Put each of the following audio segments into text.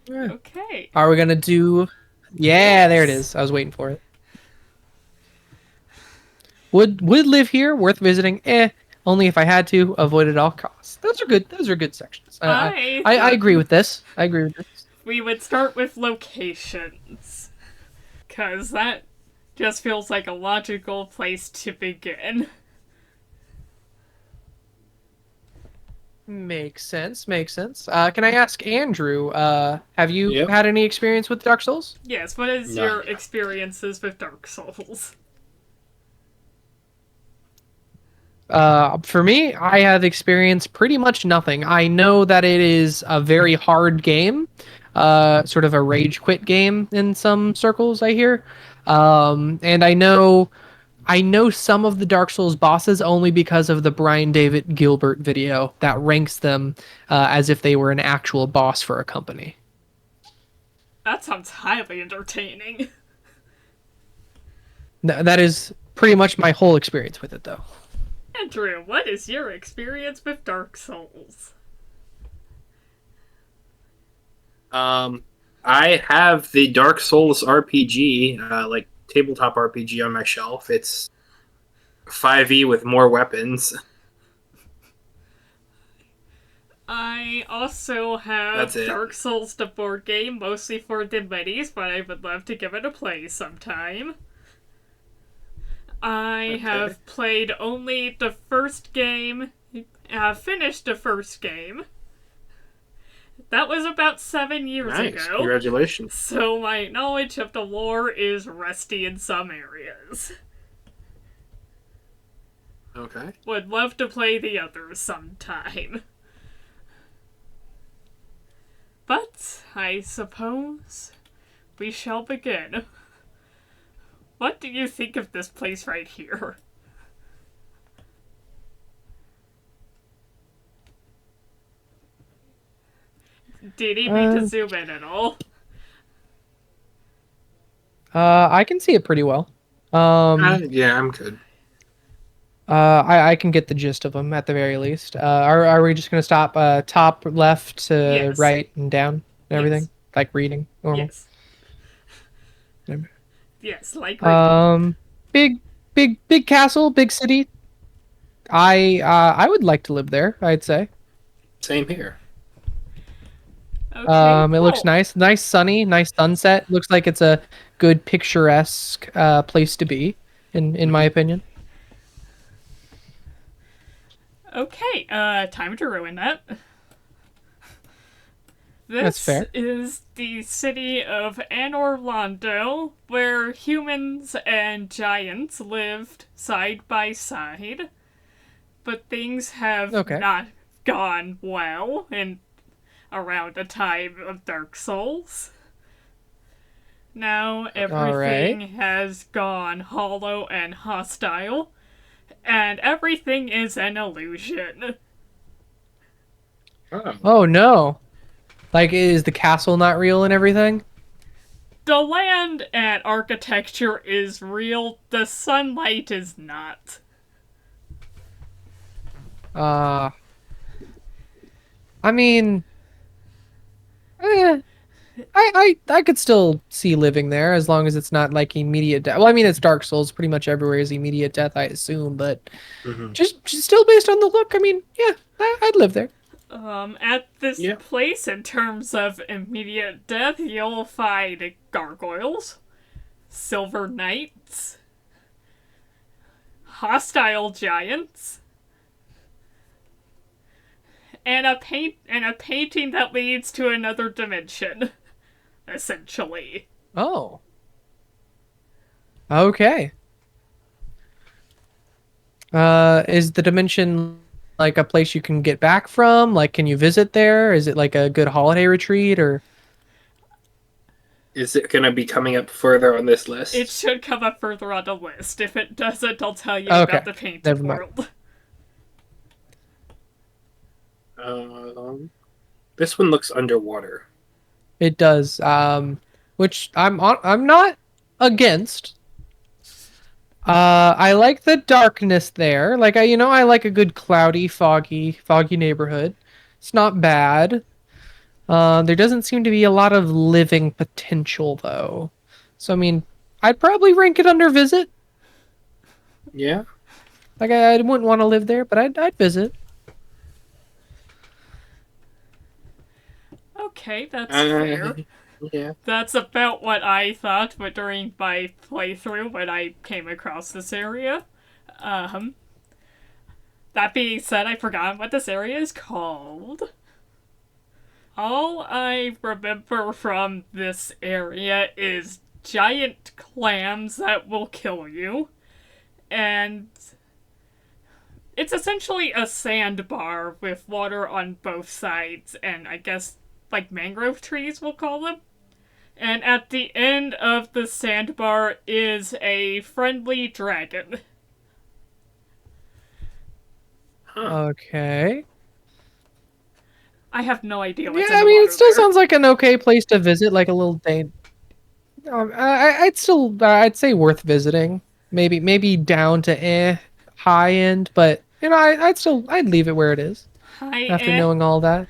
Yeah. Okay. Are we gonna do? Yeah, there it Yes. is. I was waiting for it. Would live here, worth visiting? Only if I had to, avoid at all costs. Those are good. Those are good sections. I I thought agree with this. I agree with this. we would start with locations, because that just feels like a logical place to begin. Makes sense. Makes sense. Can I ask Andrew? Have you Yep. had any experience with Dark Souls? Yes, what is Not your yet. experiences with Dark Souls? For me, I have experienced pretty much nothing. I know that it is a very hard game, sort of a rage quit game in some circles, I hear. And I know some of the Dark Souls bosses only because of the Brian David Gilbert video that ranks them as if they were an actual boss for a company. That sounds highly entertaining. That is pretty much my whole experience with it, though. Andrew, what is your experience with Dark Souls? Um, I have the Dark Souls RPG, like tabletop RPG, on my shelf. It's 5e with more weapons. I also That's have it. Dark Souls the board game, mostly for the minis, but I would love to give it a play sometime. I Okay. have played only the first game, finished the first game. That was about 7 years Nice. ago, Congratulations. so my knowledge of the lore is rusty in some areas. Okay. Would love to play the others sometime. But I suppose we shall begin. What do you think of this place right here? Do you need me to Uh, zoom in at all? I can see it pretty well. Um, Yeah, I'm good. I can get the gist of them at the very least. Are we just gonna stop top left to Yes. right and down and Yes. everything like reading normal? Yes. Yes, like reading. Um, big, big castle, big city. I would like to live there. I'd say. Same here. Okay, It looks well, nice, nice sunny, nice sunset. Looks like it's a good picturesque place to be, in my Hmm. opinion. okay, time to ruin that. That's This fair. is the city of Anorlando, where humans and giants lived side by side. But things have Okay. not gone well in around the time of Dark Souls. Now All right. everything has gone hollow and hostile, and everything is an illusion. Oh. Oh no. Like, is the castle not real and everything? The land and architecture is real, the sunlight is not. Uh, I mean, eh, I could still see living there as long as it's not like immediate death. Well, I mean, it's Dark Souls. Pretty much everywhere is immediate death, I assume. But Hmm. just still based on the look, I mean, yeah, I'd live there. At this Yeah. place, in terms of immediate death, you'll find gargoyles, silver knights, hostile giants, and a painting that leads to another dimension. Essentially, Oh, okay. Is the dimension like a place you can get back from? Like, can you visit there? Is it like a good holiday retreat or? Is it going to be coming up further on this it list? should come up further on the list. If it doesn't, I'll tell you about Okay, the painted never mind. world. Um, this one looks underwater. It does. Which I'm not against. I like the darkness there. Like I like a good cloudy, foggy neighborhood. It's not bad. There doesn't seem to be a lot of living potential though. So I mean, I'd probably rank it under visit. Yeah. Like I wouldn't want to live there, but I'd visit. Okay, that's Uh, fair. yeah. That's about what I thought, but during my playthrough when I came across this area. Um, that being said, I forgot what this area is called. All I remember from this area is giant clams that will kill you, and it's essentially a sandbar with water on both sides, and I guess like mangrove trees, we'll call them. And at the end of the sandbar is a friendly dragon. Huh. Okay. I have no idea Yeah, what's in I the mean, it water still there. sounds like an okay place to visit, like a little day. I'd still, I'd say worth visiting. Maybe down to high end, but I'd still, I'd leave it where it is Hi, after knowing all that.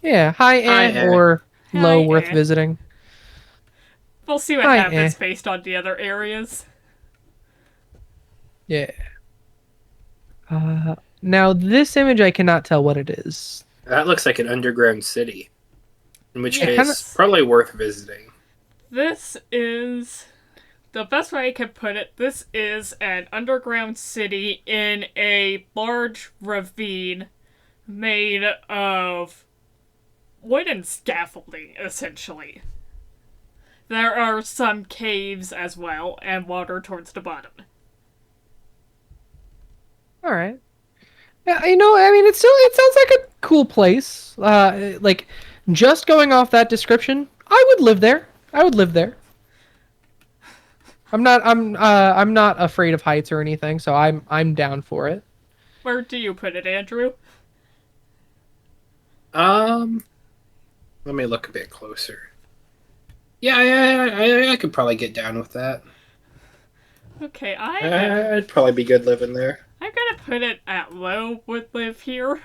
Yeah, high Hi, or low Hi, worth visiting. We'll see what High happens based on the other areas. Yeah. Now this image, I cannot tell what it is. That looks like an underground city. In which It kind of, case, probably worth visiting. This is the best way I can put it. This is an underground city in a large ravine made of wooden scaffolding, essentially. There are some caves as well, and water towards the bottom. all right. Yeah, I mean, it sounds like a cool place. Like just going off that description, I would live there. I would live there. I'm not afraid of heights or anything, so I'm down for it. Where do you put it, Andrew? Um, Let me look a bit closer. Yeah, I could probably get down with that. Okay, I'd probably be good living there. I'm gonna put it at low would live here.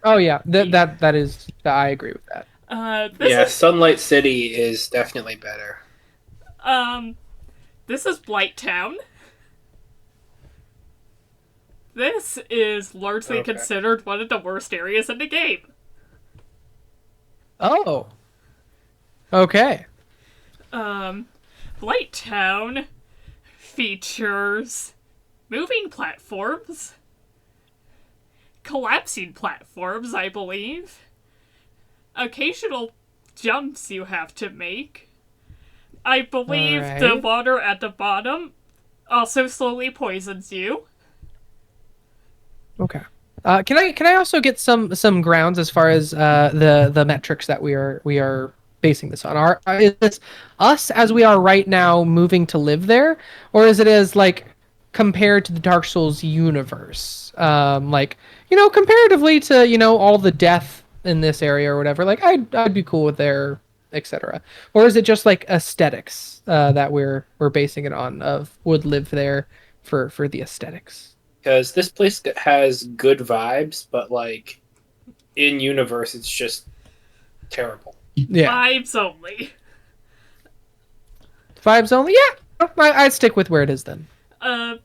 Oh yeah, that is I agree with that. This Yeah, is Sunlight City is definitely better. um this is Blight Town. This is largely Okay. considered one of the worst areas in the game. Oh, okay. Um, Blight Town features moving platforms, collapsing platforms, I believe, occasional jumps you have to make. I believe the Alright. water at the bottom also slowly poisons you. Okay. Can I also get some grounds as far as the metrics that we are basing this on? Is this us as we are right now moving to live there, or is it as like compared to the Dark Souls universe? Like comparatively to all the death in this area or whatever. Like I'd be cool with there, etc. Or is it just like aesthetics that we're basing it on of would live there for the aesthetics? Because this place has good vibes, but like in universe, it's just terrible. Yeah. Vibes only. Vibes only? Yeah. I'd stick with where it is then. Uh,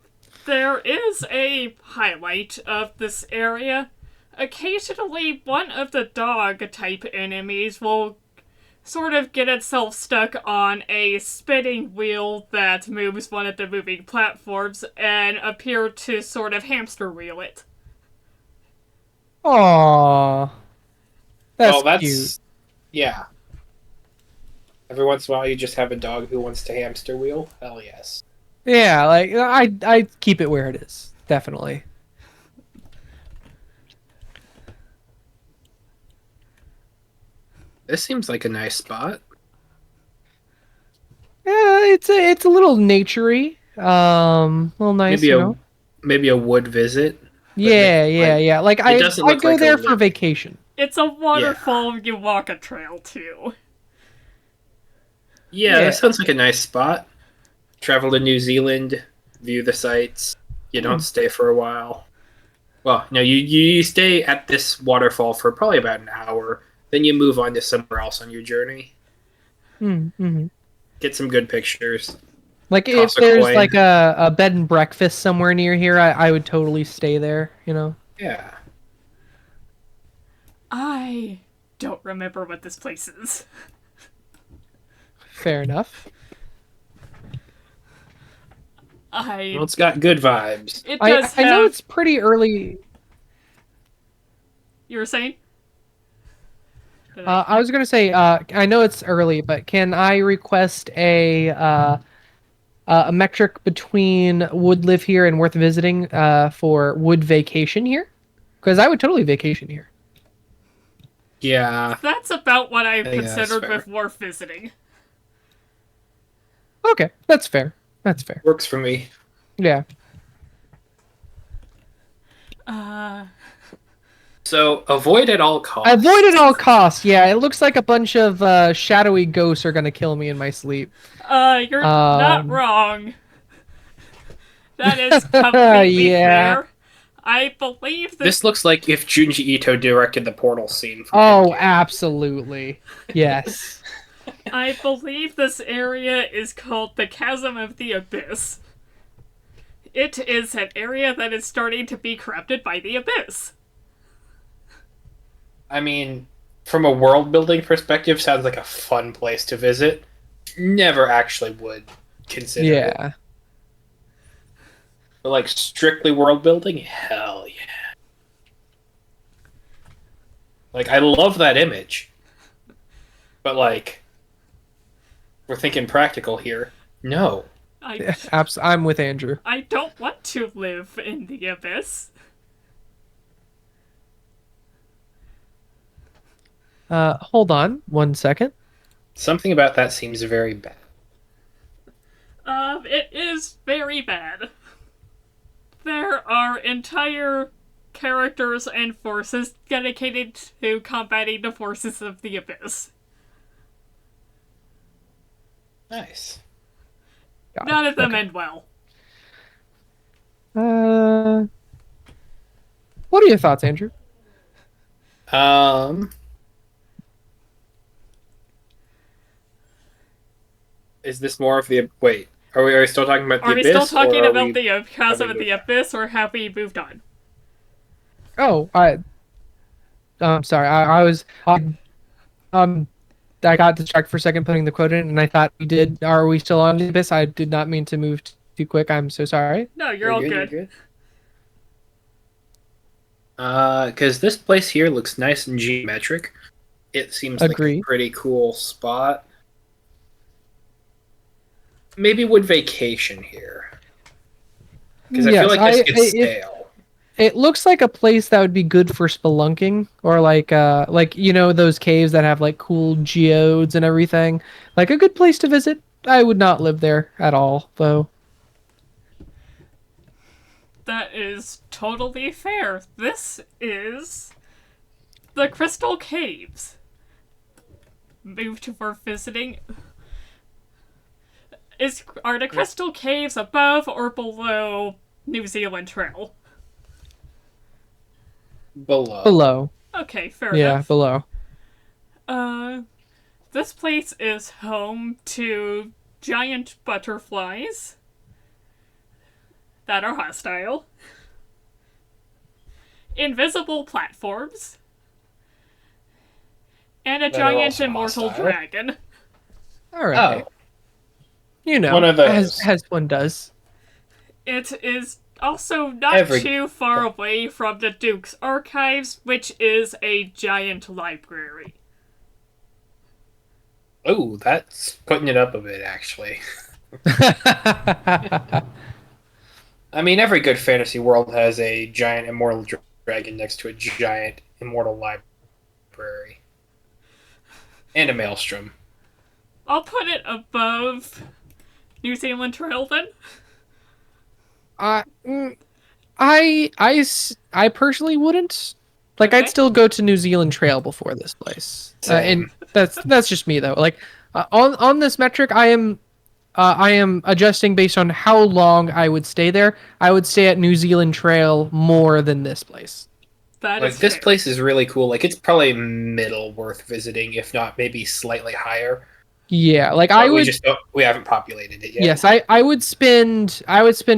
there is a highlight of this area. Occasionally, one of the dog type enemies will sort of get itself stuck on a spinning wheel that moves one of the moving platforms and appear to sort of hamster wheel it. Aww. That's Oh, cute. that's yeah. Every once in a while, you just have a dog who wants to hamster wheel. Hell yes. Yeah, like I keep it where it is. Definitely. This seems like a nice spot. Yeah, it's a little naturey. A little nice, Maybe a maybe a wood visit, but Yeah, yeah, like yeah. Like it I doesn't I look go like a there for living. vacation. It's a Yeah, waterfall you walk a trail to. yeah. Yeah. That sounds like a nice spot. Travel to New Zealand, view the sights. You don't Hmm. stay for a while. Well, no, you stay at this waterfall for probably about an hour. Then you move on to somewhere else on your journey. Mm-hmm. Get some good pictures. Like if Toss a there's coin. like a bed and breakfast somewhere near here, I would totally stay there, you know. Yeah. I don't remember what this place is. Fair enough. Well, I. it's got good vibes. It I does I know have. it's pretty early. You were saying? I was gonna say, I know it's early, but can I request a metric between would live here and worth visiting for would vacation here? Because I would totally vacation here. Yeah, That's about what I've I think that's considered fair. before visiting. Okay, that's fair. That's fair. Works for me. Yeah. Uh, So avoid at all Avoid at costs. all costs. Yeah, it looks like a bunch of shadowy ghosts are gonna kill me in my sleep. you're not Um, wrong. That is completely yeah. fair. I believe This this. looks like if Junji Ito directed the portal scene from Oh, Endgame. absolutely. Yes. I believe this area is called the Chasm of the Abyss. It is an area that is starting to be corrupted by the Abyss. I mean, from a world building perspective, sounds like a fun place to visit. Never actually would consider it. Yeah. But like strictly world building, hell yeah. Like I love that image. But like we're thinking practical here. No. I, I'm with Andrew. I don't want to live in the Abyss. Hold on one second. Something about that seems very bad. It is very bad. There are entire characters and forces dedicated to combating the forces of the Abyss. Nice. Got None it. of them Okay. end well. Uh, what are your thoughts, Andrew? Um is this more of the wait, are we still talking about the Are we still abyss talking or are about we the have we Chasm of the moved on? Abyss, or have we moved on? Oh, I'm sorry. Um, I got distracted for a second putting the quote in, and I thought we did. Are we still on the abyss? I did not mean to move too quick. I'm so sorry. No, you're You're all good, you're good. good. Because this place here looks nice and geometric. It seems like a Agree. pretty cool spot. Maybe would vacation here. Because I feel Yes, like this gets stale. it looks like a place that would be good for spelunking or like you know those caves that have like cool geodes and everything. Like a good place to visit. I would not live there at all, though. That is totally fair. This is the Crystal Caves. Moved for visiting. Are the Crystal Caves above or below New Zealand Trail? Below. Below. Okay, fair Yeah, enough. below. Uh, this place is home to giant butterflies that are hostile, invisible platforms, and a That are giant also immortal hostile. dragon. All right. Oh, You know, one of those. as one does. It is also not Every too far away from the Duke's Archives, which is a giant library. Oh, that's putting it up a bit, actually. I mean, every good fantasy world has a giant immortal dragon next to a giant immortal library. And a maelstrom. I'll put it above New Zealand Trail then. I, mm, I personally wouldn't. Like, Okay. I'd still go to New Zealand Trail before this place. Same. And that's just me though. Like, on this metric, I am I am adjusting based on how long I would stay there. I would stay at New Zealand Trail more than this place. That Like is this fair. place is really cool. Like it's probably middle worth visiting, if not maybe slightly higher. Yeah, like I But we would. just don't, we haven't populated it yet. Yes, I would spend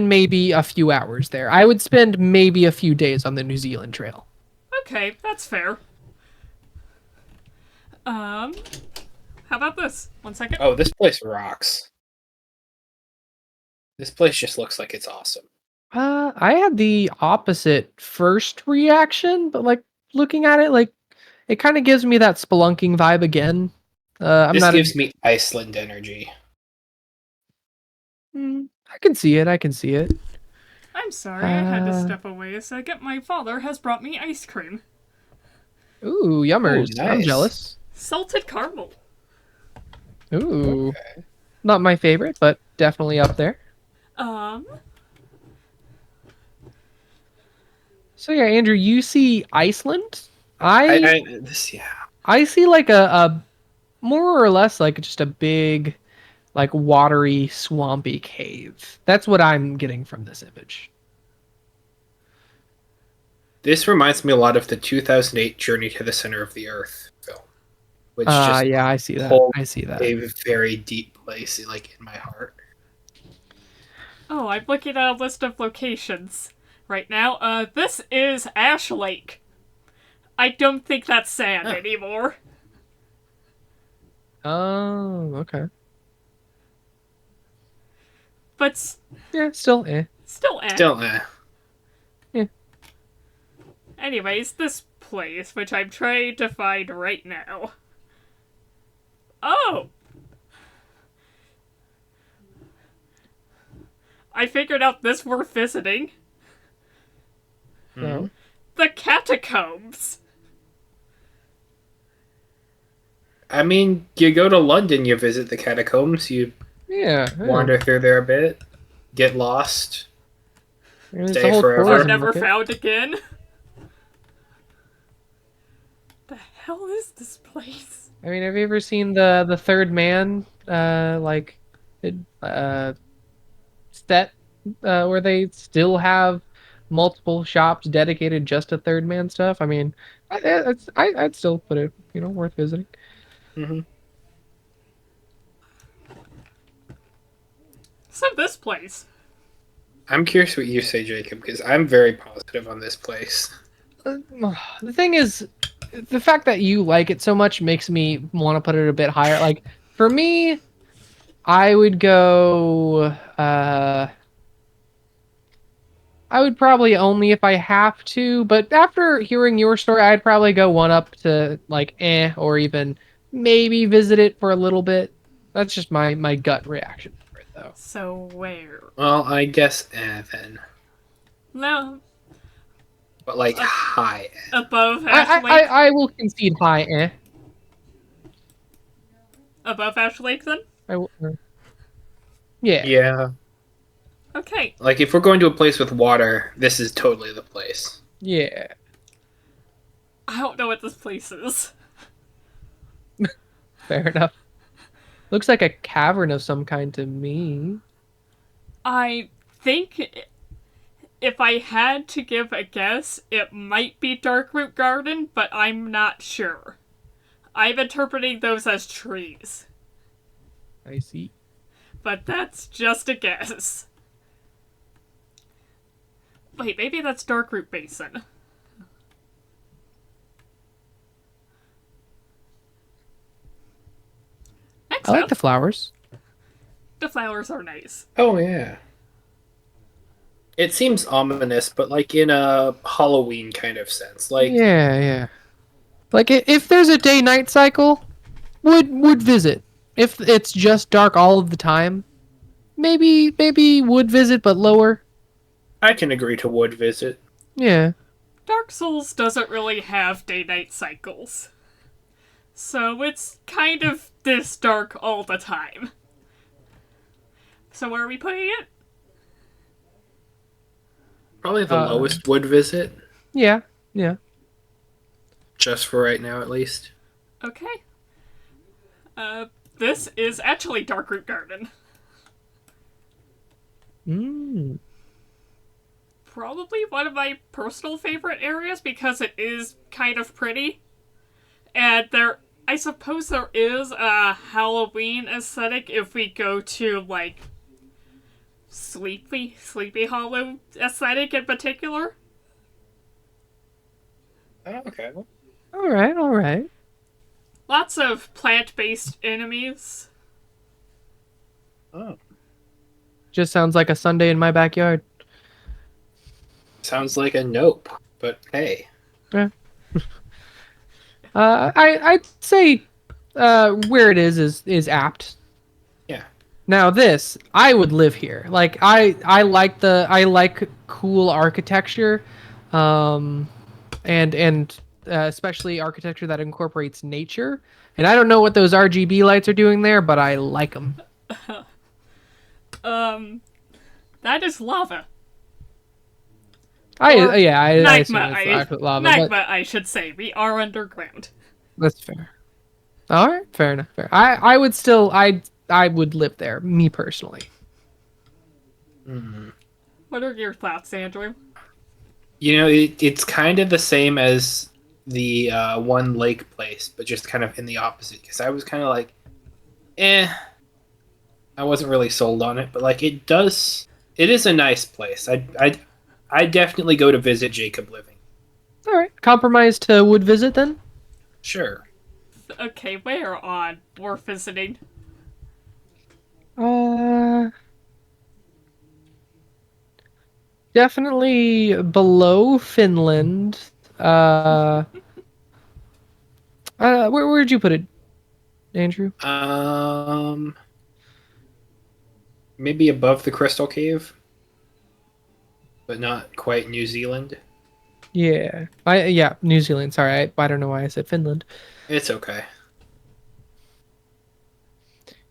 maybe a few hours there. I would spend maybe a few days on the New Zealand Trail. Okay, that's fair. How about this? 1 second. Oh, this place rocks. This place just looks like it's awesome. I had the opposite first reaction, but like looking at it, like it kind of gives me that spelunking vibe again. I'm This not a. gives me Iceland energy. I can see it. I can see it. I'm sorry, I had to Uh, step away a second. My father has brought me ice cream. ooh, Oh, yummers. I'm nice. jealous. Salted caramel. Ooh, Okay. not my favorite, but definitely up there. Um, So yeah, Andrew, you see Iceland. I, I I this yeah. I see like a more or less like just a big, like watery, swampy cave. That's what I'm getting from this image. This reminds me a lot of the 2008 Journey to the Center of the Earth film, which just Yeah, I see that. holds I see that. a very deep place, like in my heart. oh, I'm looking at a list of locations right now. This is Ash Lake. I don't think that's sand Huh. anymore. Oh, okay. But Yeah, still still, eh. Still, Yeah. Anyways, this place, which I'm trying to find right now. Oh! I figured out this worth visiting. So The catacombs. I mean, you go to London, you visit the catacombs, you yeah, wander through there a bit, get lost, there's a stay whole forever. Are tourism never market. found again. The hell is this place? I mean, have you ever seen the Third Man like uh set where they still have multiple shops dedicated just to Third Man stuff? I mean, I'd still put it, worth visiting. Hmm. So this place. I'm curious what you say, Jacob, because I'm very positive on this place. The thing is, the fact that you like it so much makes me want to put it a bit higher. Like for me, I would go. I would probably only if I have to, but after hearing your story, I'd probably go one up to like or even maybe visit it for a little bit. That's just my gut reaction for it though. So where? Well, I guess then, No, but like high. above I Ash I Lake. I, I will concede high Above Ash Lake, then. I will, yeah. Yeah, Okay. like if we're going to a place with water, this is totally the place. Yeah. I don't know what this place is. Fair enough. Looks like a cavern of some kind to me. I think if I had to give a guess, it might be Darkroot Garden, but I'm not sure. I'm interpreting those as trees, I see. but that's just a guess. Wait, maybe that's Darkroot Basin. Next I like up, the flowers. the flowers are nice. Oh yeah. It seems ominous, but like in a Halloween kind of sense. Like Yeah, yeah. Like if there's a day-night cycle, would visit. If it's just dark all of the time, maybe would visit, but lower. I can agree to wood visit. Yeah. Dark Souls doesn't really have day-night cycles. So it's kind of this dark all the time. So where are we putting it? Probably the Uh, lowest wood visit, Yeah. Yeah. just for right now at least. Okay. This is actually Darkroot Garden. Mm. Probably one of my personal favorite areas because it is kind of pretty. And I suppose there is a Halloween aesthetic if we go to, like, Sleepy Hollow aesthetic in particular. Oh, okay. All right, all right. Lots of plant based enemies. Oh, Just sounds like a Sunday in my backyard. sounds like a nope. But hey, Yeah. I'd say where it is apt. yeah. Now this, I would live here. Like I like cool architecture, um, and especially architecture that incorporates nature. And I don't know what those RGB lights are doing there, but I like them. Um, that is lava. I Or yeah, I assume magma, it's actual lava, but magma, I should say. We are underground. that's fair. All right, fair enough. Fair. I would still I would live there, me personally. Mm. What are your thoughts, Andrew? It's kind of the same as the one lake place, but just kind of in the opposite. Because I was kind of like, eh, I wasn't really sold on it, but like it is a nice place. I definitely go to visit Jacob Living. All right, compromise to would visit then. Sure. Okay, where on? We're visiting. Uh, Definitely below Finland. Uh, where'd you put it, Andrew? Um, Maybe above the Crystal Cave, but not quite New Zealand. Yeah, New Zealand. Sorry, I don't know why I said Finland. It's okay.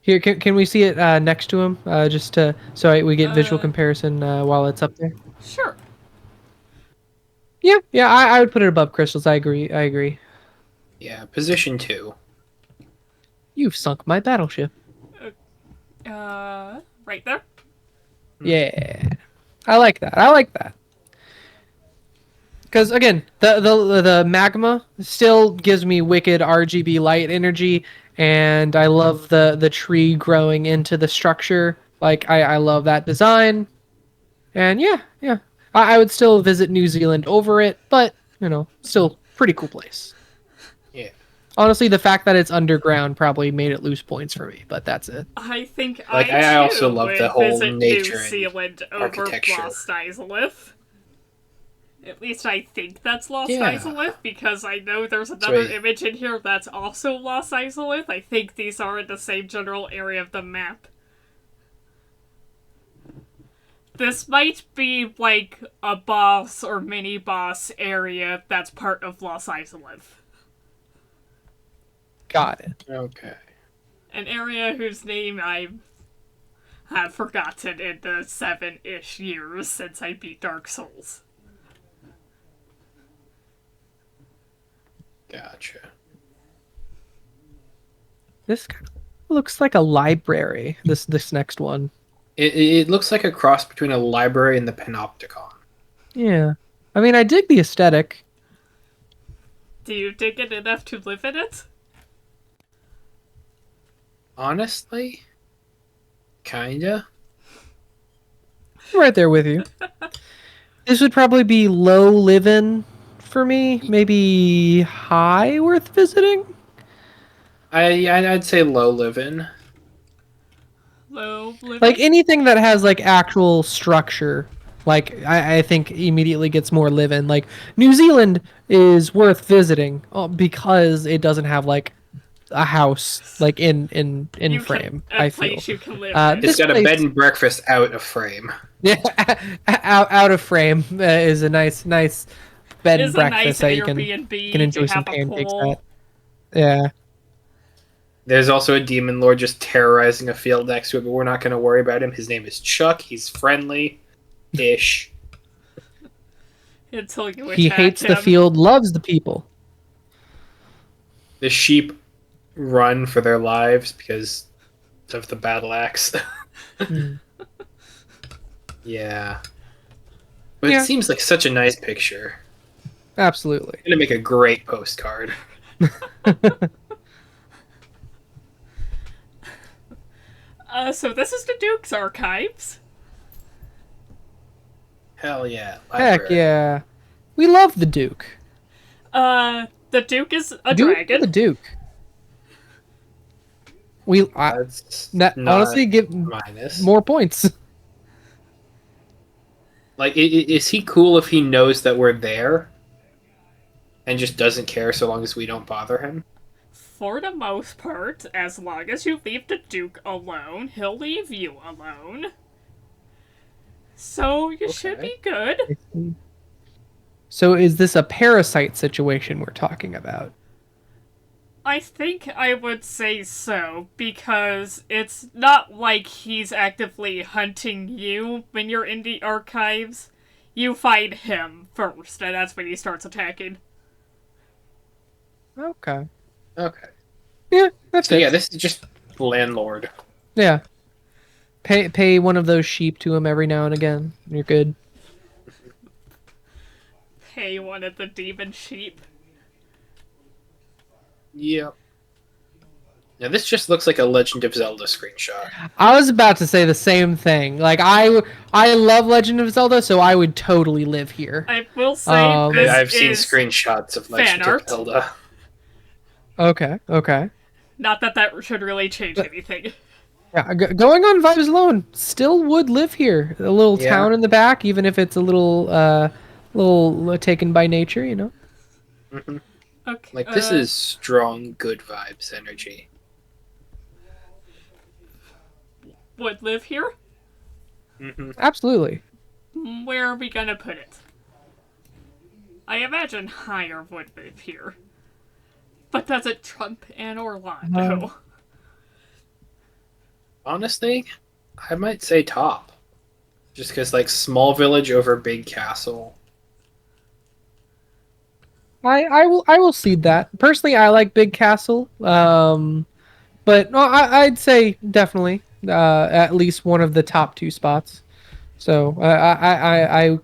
Here, can we see it next to him? Just to we get visual Uh, comparison while it's up there. sure. Yeah, I would put it above crystals. I agree. I agree. Yeah, position 2. You've sunk my battleship. Right there. Yeah, I like that. I like that. Because again, the magma still gives me wicked RGB light energy, and I love the tree growing into the structure. Like I love that design, and yeah, I would still visit New Zealand over it, but still pretty cool place. Yeah. Honestly, the fact that it's underground probably made it lose points for me, but that's it. I think Like I I also too love the would whole visit New nature and Zealand over architecture. Lost Islip. At least I think that's Lost Yeah. Islip because I know there's another Sweet. image in here that's also Lost Islip. I think these are in the same general area of the map. This might be like a boss or mini boss area that's part of Lost Islip. Got it. Okay. An area whose name I have forgotten in the 7-ish years since I beat Dark Souls. Gotcha. This kind of looks like a library. This next one. It looks like a cross between a library and the Panopticon. Yeah. I mean, I dig the aesthetic. Do you dig it enough to live in it? Honestly, kinda. I'm right there with you. This would probably be low living for me. Maybe high worth visiting. I'd say low living. Low living? Like anything that has like actual structure. Like I think immediately gets more living. Like New Zealand is worth visiting because it doesn't have like a house like in you frame. Can, a I feel place you can live in. It's this got a place, bed and breakfast out of frame. yeah, out of frame is a nice bed It and is a nice breakfast that you Airbnb can enjoy to some have a pancakes pool. at. Yeah. There's also a demon lord just terrorizing a field next to it, but we're not going to worry about him. His name is Chuck. He's friendly-ish. Until you He attack hates him. the field, loves the people. The sheep run for their lives because of the battle axe. Hmm. Yeah. But it Yeah, seems like such a nice picture. absolutely. Gonna make a great postcard. So this is the Duke's archives. Hell yeah, Heck library. yeah. We love the Duke. The Duke is a Do it for dragon. the Duke. That's That not honestly give minus. more points. Like, is he cool if he knows that we're there and just doesn't care so long as we don't bother him? For the most part, as long as you leave the Duke alone, he'll leave you alone. So you should Okay. be good. So is this a parasite situation we're talking about? I think I would say so, because it's not like he's actively hunting you when you're in the archives. You find him first, and that's when he starts attacking. Okay. Okay. Yeah, that So yeah, fits. this is just landlord. Yeah. Pay one of those sheep to him every now and again. You're good. Hey, one of the demon sheep. Yep. Now this just looks like a Legend of Zelda screenshot. I was about to say the same thing. Like I love Legend of Zelda, so I would totally live here. I will say Um this I've seen is screenshots of fan Legend of art. Zelda. okay, okay. Not that that should really change But anything. yeah, going on vibes alone, still would live here. A little Yeah. town in the back, even if it's a little taken by nature, you know. hmm Okay, Like, this is strong, good vibes energy. would live here? hmm Absolutely. Where are we gonna put it? I imagine higher would live here. But does it trump Anne Orlando? Honestly, I might say top. Just because, like, small village over big castle. I will cede that. Personally, I like Big Castle. But no, I'd say definitely at least one of the top two spots. So I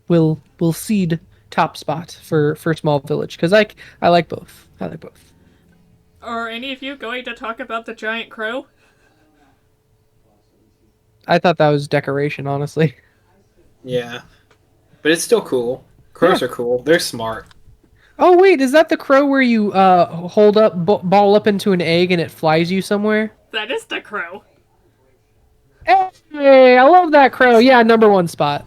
will cede top spot for Small Village because I like both. I like both. Are any of you going to talk about the giant crow? I thought that was decoration, honestly. Yeah. But it's still cool. Yeah. Crows are cool. They're smart. Oh wait, is that the crow where you hold up ball up into an egg and it flies you somewhere? That is the crow. Hey, I love that crow. Yeah, number one spot.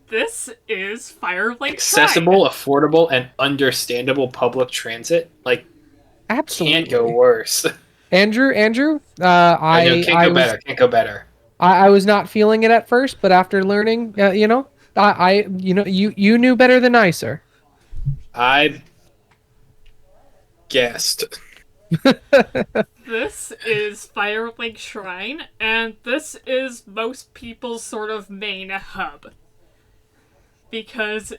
This is Firelink Shrine. Accessible, affordable, and understandable public transit. Like, can't go Absolutely. worse. Andrew, I know, can't go better. Can't go better. I was not feeling it at first, but after learning, you knew better than I, sir. I guessed. This is Firelink Shrine, and this is most people's sort of main hub. Because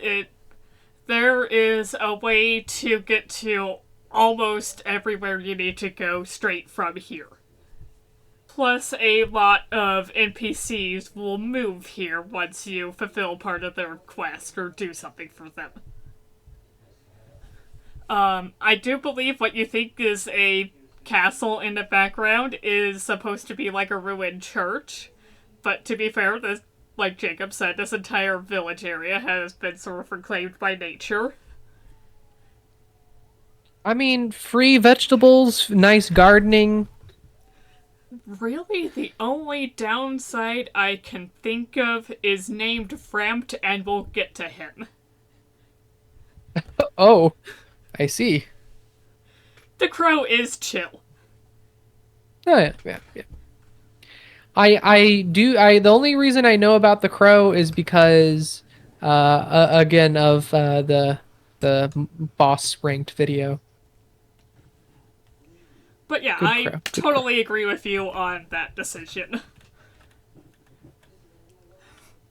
there is a way to get to almost everywhere you need to go straight from here. Plus, a lot of NPCs will move here once you fulfill part of their quest or do something for them. I do believe what you think is a castle in the background is supposed to be like a ruined church. But to be fair, this, like Jacob said, this entire village area has been sort of reclaimed by nature. I mean, free vegetables, nice gardening. Really, the only downside I can think of is named Frampt, and we'll get to him. Oh, I see. The crow is chill. Oh yeah, yeah, yeah. The only reason I know about the crow is because again of the boss ranked video. But yeah, Good I crow. Good crow. totally agree with you on that decision.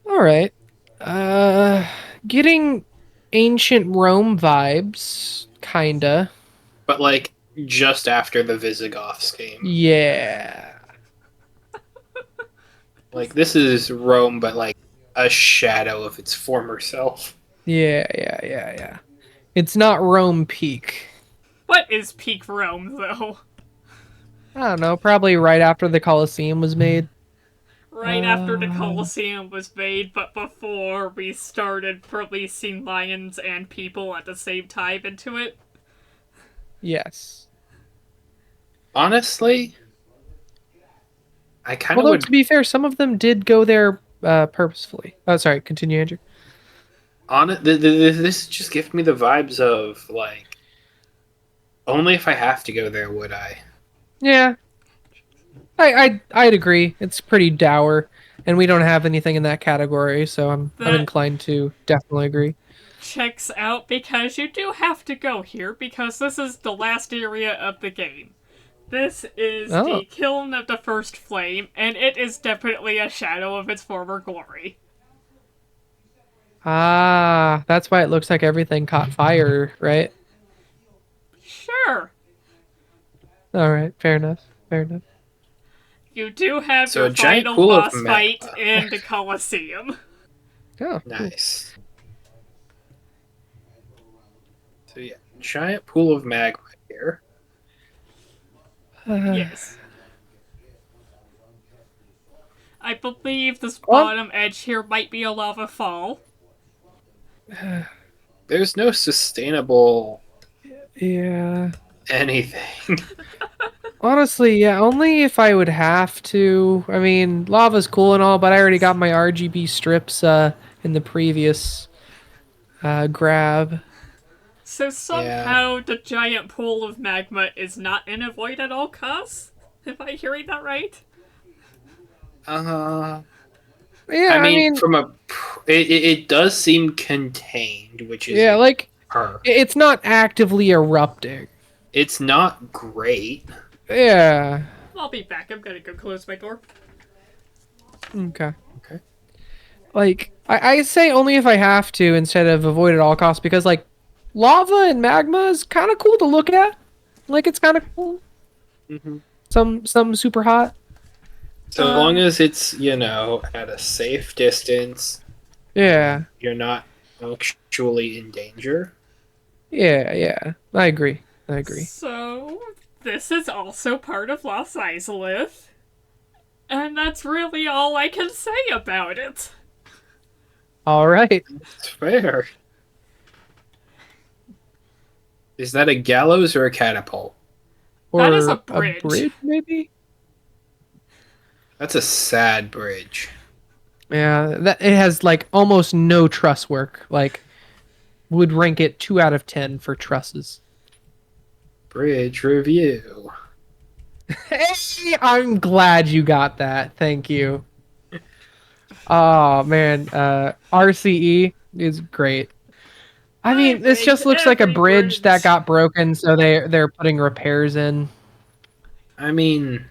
All right. Uh, getting ancient Rome vibes, kinda. But, like, just after the Visigoths came. Yeah. Like this is Rome, but like a shadow of its former self. Yeah. It's not Rome peak. What is peak Rome, though? I don't know, probably right after the Colosseum was made. Right after the Uh, Colosseum was made, but before we started releasing lions and people at the same time into it. yes. Honestly, I kind of Although to would be fair, some of them did go there purposefully. Oh, sorry. Continue, Andrew. on it. This just gives me the vibes of like only if I have to go there would I. Yeah, I'd agree. It's pretty dour, and we don't have anything in that category, so I'm That inclined to definitely agree. checks out because you do have to go here because this is the last area of the game. This is Oh, the kiln of the first flame, and it is definitely a shadow of its former glory. that's why it looks like everything caught fire, right? Sure, All right, fair enough. Fair enough. you do have So your a giant final pool of boss fight magma. in the Colosseum. Oh, cool. Nice. So yeah, giant pool of magma here. Yes. I believe this Well, bottom edge here might be a lava fall. There's no sustainable yeah. anything. Honestly, yeah, only if I would have to. I mean, lava's cool and all, but I already got my RGB strips in the previous grab. So Yeah. somehow the giant pool of magma is not an avoid at all costs? Am I hearing that right? Uh, Yeah, I I mean, mean, it does seem contained, which is yeah, a like perk. it's not actively erupting. It's not great. Yeah. I'll be back. I'm gonna go close my door. Okay. Okay. Like I say only if I have to instead of avoid at all costs because like lava and magma is kind of cool to look at. Like it's kind of cool. Hmm. Some super hot. So long Uh, as it's, at a safe distance, yeah. you're not actually in danger. Yeah. I agree. I agree. So, this is also part of Los Isolith. And that's really all I can say about it. All right. It's fair. Is that a gallows or a catapult? That is a Or a bridge. bridge maybe? That's a sad bridge. Yeah, that it has like almost no truss work. Like would rank it 2 out of 10 for trusses. Bridge review. Hey, I'm glad you got that. Thank you. Oh man, RCE is great. I I mean, this ranked just looks like a every bridge that bridge. got broken, so they're putting repairs in. I mean,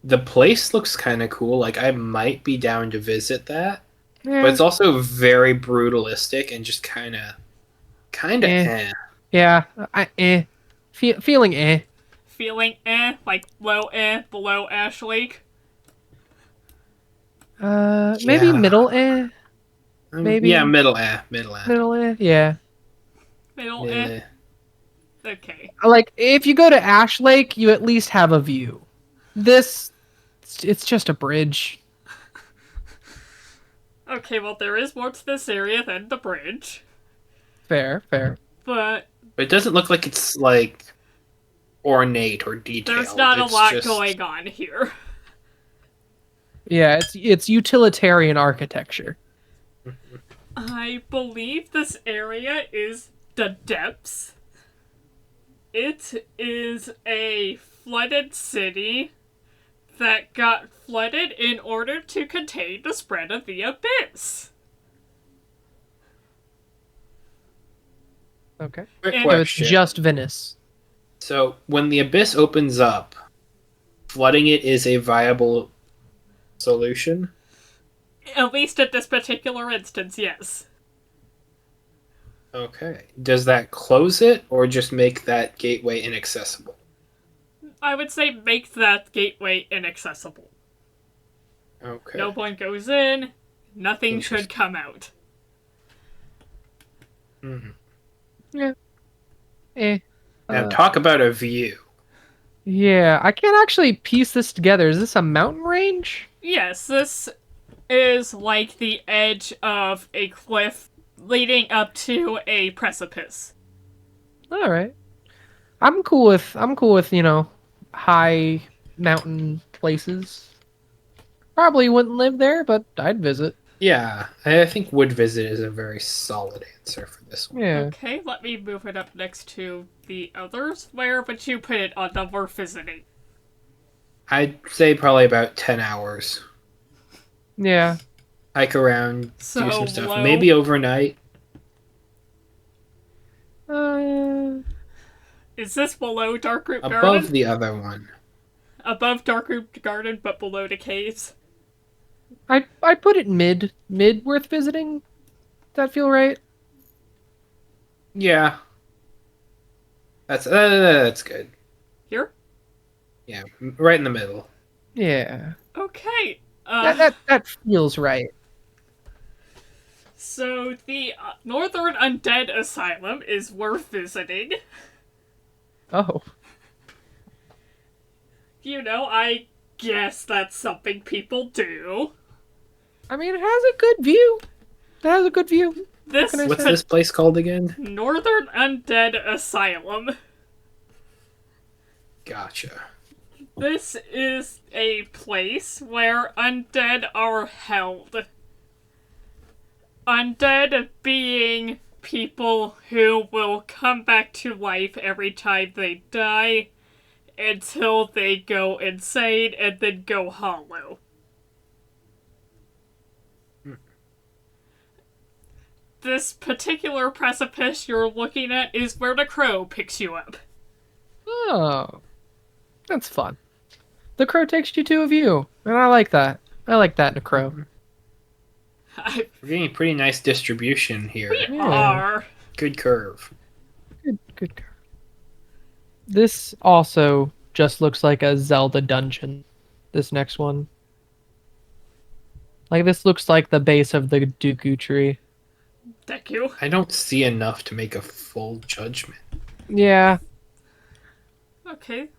the place looks kind of cool. Like, I might be down to visit that. But Yeah, it's also very brutalistic and just kind of eh, eh. yeah, feeling eh. Feeling like low below Ash Lake. Maybe Yeah. middle eh, Yeah, maybe middle eh. middle eh. Yeah, Middle Yeah. Okay. like if you go to Ash Lake, you at least have a view. This, it's just a bridge. Okay, well, there is more to this area than the bridge. Fair. But But it doesn't look like it's like ornate or there's detailed. not a It's lot just going on here. Yeah, it's utilitarian architecture. I believe this area is the depths. It is a flooded city that got flooded in order to contain the spread of the abyss. Okay. quick And So it's question. just Venice. So when the abyss opens up, flooding it is a viable solution. at least at this particular instance, yes. Okay. Does that close it or just make that gateway inaccessible? I would say make that gateway inaccessible. Okay. No one goes in. Nothing should Interesting. come out. Mhm. Yeah. Eh. Now Uh, talk about a view. yeah. I can't actually piece this together. Is this a mountain range? Yes, this is like the edge of a cliff leading up to a precipice. All right. I'm cool with, high mountain places. Probably wouldn't live there, but I'd visit. Yeah, I think wood visit is a very solid answer for this one. Yeah. Okay, let me move it up next to the others. Where would you put it on the worth visiting? I'd say probably about 10 hours. Yeah. Hike around, do So some stuff, low. maybe overnight. Uh, Is this below Darkroot Above Garden? the other one. Above Darkroot Garden, but below the caves? I put it mid worth visiting. Does that feel right? Yeah, that's good. Here? Yeah, right in the middle. Yeah. Okay. That feels right. So the Northern Undead Asylum is worth visiting. Oh. You know, I guess that's something people do. I mean, it has a good view. It has a good view. What can This I What's say? this place called again? Northern Undead Asylum. Gotcha. This is a place where undead are held. Undead being people who will come back to life every time they die until they go insane and then go hollow. This particular precipice you're looking at is where the crow picks you up. Oh, that's fun. The crow takes you to a view, and I like that. I like that in a crow. Mhm. We're getting a pretty nice distribution We here. Yeah. are. Good curve. Good. This also just looks like a Zelda dungeon. This next one. Like this looks like the base of the Dooku tree. Thank you. I don't see enough to make a full judgment. Yeah. Okay.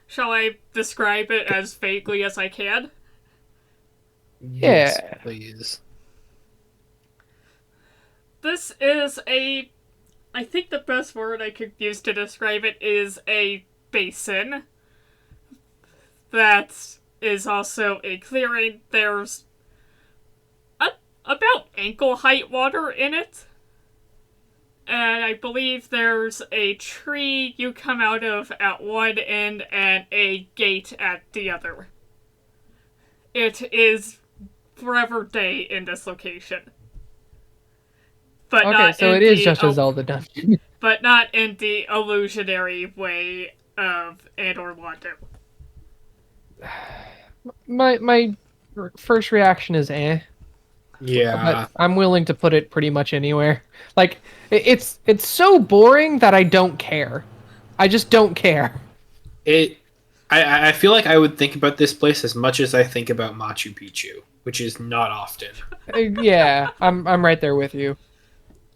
Shall I describe it as vaguely as I can? Yes, Yeah. please. This is a. I think the best word I could use to describe it is a basin that is also a clearing. There's about ankle height water in it. And I believe there's a tree you come out of at one end and a gate at the other. It is forever day in this location. But Okay, not so in it is the just a Zelda dungeon. but not in the illusionary way of Andor Londo. My first reaction is but Yeah. I'm willing to put it pretty much anywhere. Like it's so boring that I don't care. I just don't care. It I feel like I would think about this place as much as I think about Machu Picchu, which is not often. Yeah, I'm right there with you.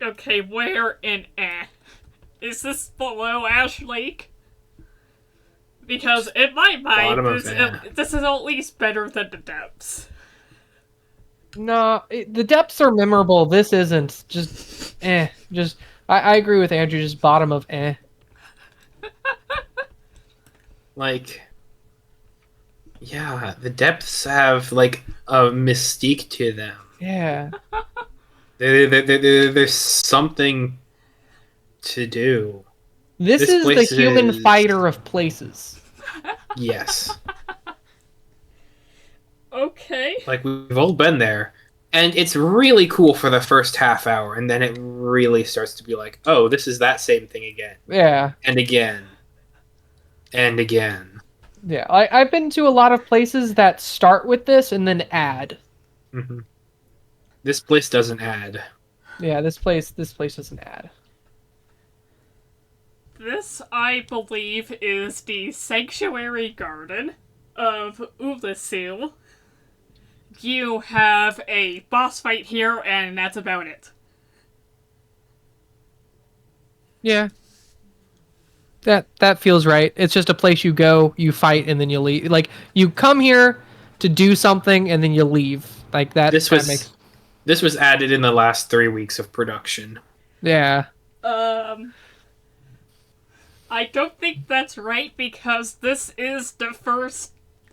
Okay, where in Is this below Ash Lake? Because in my mind, Bottom of eh. this is at least better than the depths. No, the depths are memorable. This isn't. Just Just I agree with Andrew. Just bottom of Like, yeah, the depths have like a mystique to them. Yeah. There's something to do. This This is the place human is fighter of places. yes. Okay. Like we've all been there. And it's really cool for the first half hour, and then it really starts to be like, oh, this is that same thing again. Yeah. And again. And again. Yeah. I've been to a lot of places that start with this and then add. Hmm. This place doesn't add. Yeah, this place doesn't add. This, I believe, is the Sanctuary Garden of Ulasil. you have a boss fight here, and that's about it. Yeah. That feels right. It's just a place you go, you fight, and then you leave. Like you come here to do something, and then you leave. Like that. This That makes was this was added in the last 3 weeks of production. yeah. Um, I don't think that's right because this is the first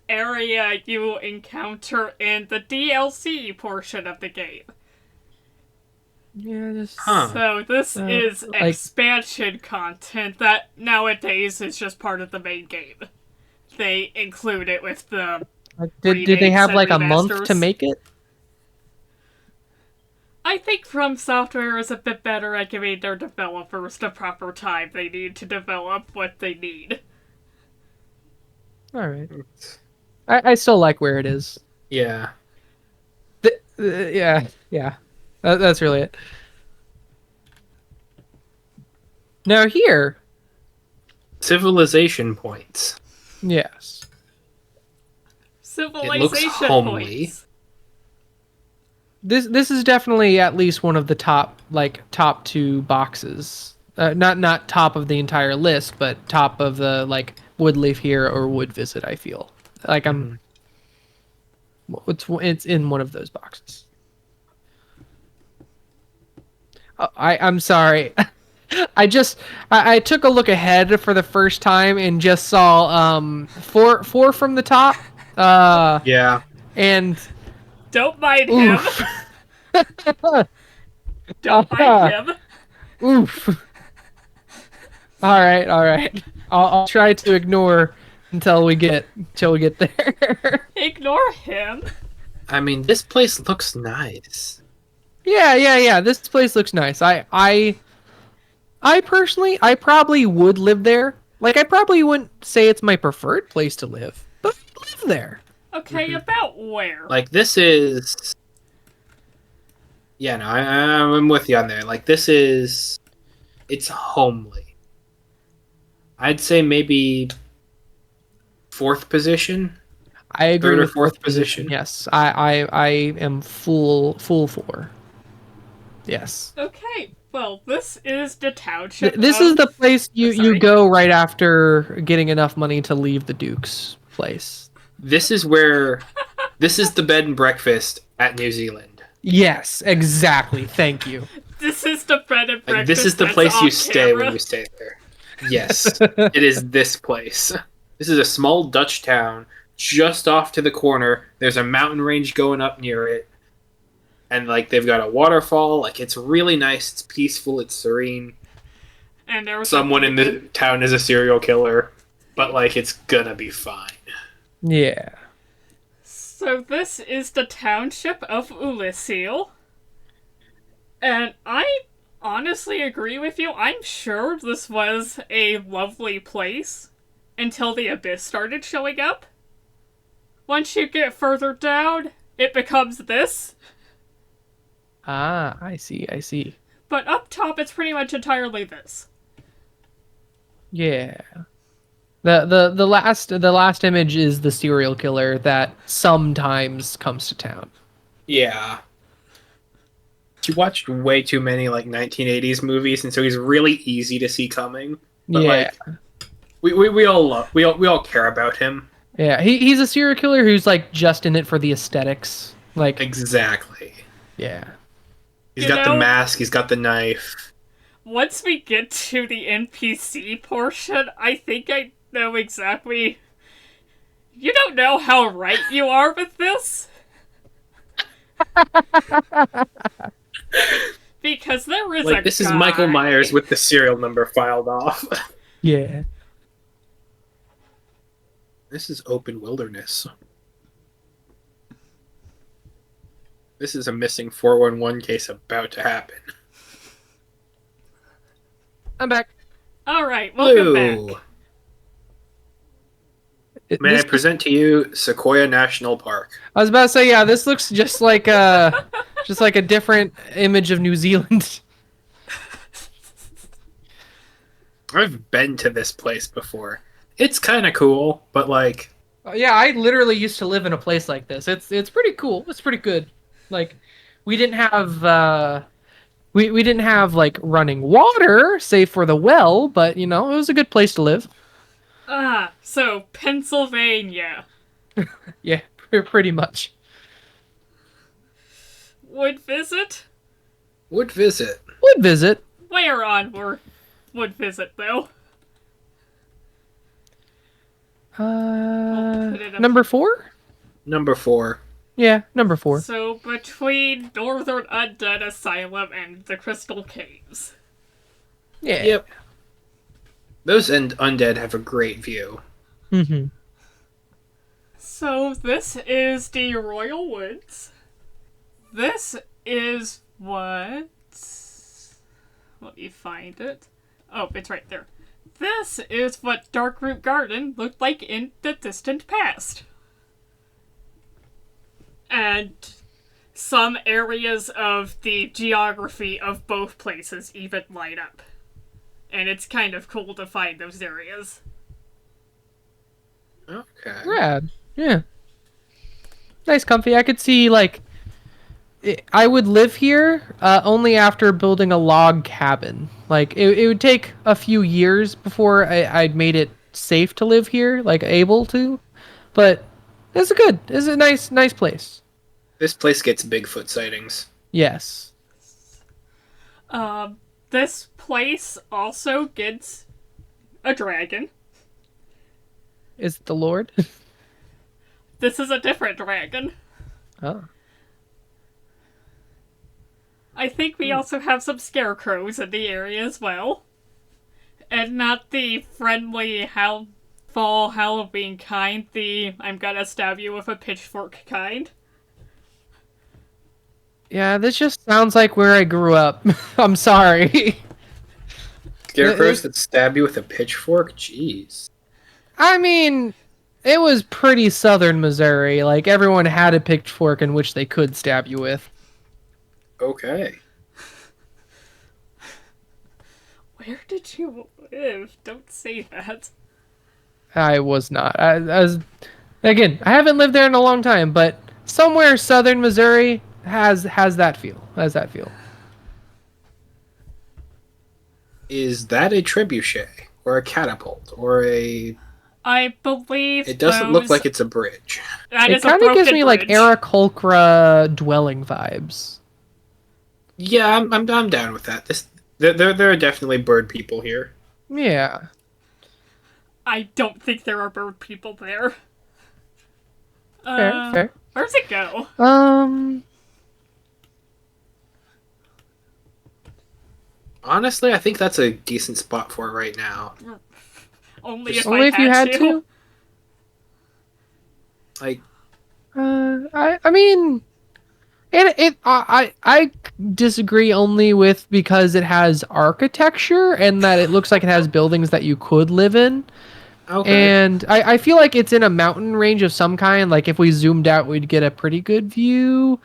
area you encounter in the DLC portion of the game. Yeah. Just Huh. So this is like expansion content that nowadays is just part of the main game. They include it with the did they remakes have and like a month to remasters. make it? I think From Software is a bit better at giving their developers the proper time they need to develop what they need. All right. I still like where it is. Yeah. Yeah. Yeah. That's really it. Now here, Civilization points. yes. Civilization homely. points. This is definitely at least one of the top two boxes. Not top of the entire list, but top of the like would live here or would visit. I feel like it's in one of those boxes. I'm sorry. I took a look ahead for the first time and just saw four from the top. Yeah. And Don't mind him. oof. Don't mind him. Oof. All right. I'll try to ignore until we get there. Ignore him. I mean, this place looks nice. Yeah. This place looks nice. I personally, I probably would live there. Like, I probably wouldn't say it's my preferred place to live, but I'd live there. Okay, about where? Like, this is... Yeah, no, I'm with you on there. Like, this is... It's homely. I'd say maybe 4th position. I agree 3rd or with 4th position. Yes, I am full for. Yes. Okay, well, this is the township. This is the place you Sorry. go right after getting enough money to leave the Duke's place. This is where... This is the bed and breakfast at New Zealand. Yes, exactly. Thank you. This is the bread and breakfast. Like, this is the that's place on you stay camera. when you stay there. Yes, it is this place. This is a small Dutch town just off to the corner. There's a mountain range going up near it. And, like, they've got a waterfall. Like, it's really nice. It's peaceful. It's serene. And there was Someone in the town is a serial killer. But, like, it's gonna be fine. Yeah. So this is the township of Ulisil. And I honestly agree with you. I'm sure this was a lovely place until the abyss started showing up. Once you get further down, it becomes this. Ah, I see. But up top, it's pretty much entirely this. Yeah. The last image is the serial killer that sometimes comes to town. Yeah. He watched way too many, like, 1980s movies, and so he's really easy to see coming. But, Yeah. like, we all care about him. Yeah, he's a serial killer who's like just in it for the aesthetics. Like, Exactly. yeah. He's You got the know- mask, he's got the knife. Once we get to the NPC portion, I think I know exactly. You don't know how right you are with this? Because there is Like, this is Michael Myers with the serial number filed off. Yeah. This is open wilderness. This is a missing 411 case about to happen. I'm back. Alright, welcome Blue. back. May I present to you Sequoia National Park? I was about to say, yeah, this looks just like a different image of New Zealand. I've been to this place before. It's kind of cool, but, like, Yeah, I literally used to live in a place like this. It's pretty cool. It's pretty good. Like we didn't have we didn't have like running water, save for the well, but you know, it was a good place to live. Ah, so Pennsylvania. Yeah, pretty much. Would visit? Would visit. Would visit. Where on would visit, though? I'll put it up Number here. 4? Number 4. Yeah, number 4. So, between Northern Undead Asylum and the Crystal Caves. Yeah. Yep. Those undead have a great view. Mm-hmm. So, this is the Royal Woods. This is what... Let me find it. Oh, it's right there. This is what Darkroot Garden looked like in the distant past. And some areas of the geography of both places even light up. And it's kind of cool to find those areas. Okay. Rad. Yeah. Nice, comfy. I could see like I would live here only after building a log cabin. Like it would take a few years before I'd made it safe to live here, like able to. But it's a nice place. This place gets Bigfoot sightings. Yes. This place also gets a dragon. Is it the Lord? This is a different dragon. Oh. I think we also have some scarecrows in the area as well. And not the friendly fall Halloween kind, the I'm gonna stab you with a pitchfork kind. Yeah, this just sounds like where I grew up. I'm sorry. Scarecrows that stab you with a pitchfork? Jeez. I mean, it was pretty southern Missouri. Like everyone had a pitchfork in which they could stab you with. Okay. Where did you live? Don't say that. I was not. I was again. I haven't lived there in a long time, but somewhere southern Missouri has that feel. Has that feel? Is that a trebuchet? Or a catapult? Or a... I believe It doesn't look like it's a bridge. that It is a kind of broken gives me like bridge. Aarakocra dwelling vibes. Yeah, I'm down with that. There are definitely bird people here. Yeah. I don't think there are bird people there. Fair. Where's it go? Honestly, I think that's a decent spot for it right now. Only Just if Only I if you had to. to. Like, I mean, I disagree only with because it has architecture and that it looks like it has buildings that you could live in. okay. And I feel like it's in a mountain range of some kind. Like if we zoomed out, we'd get a pretty good view.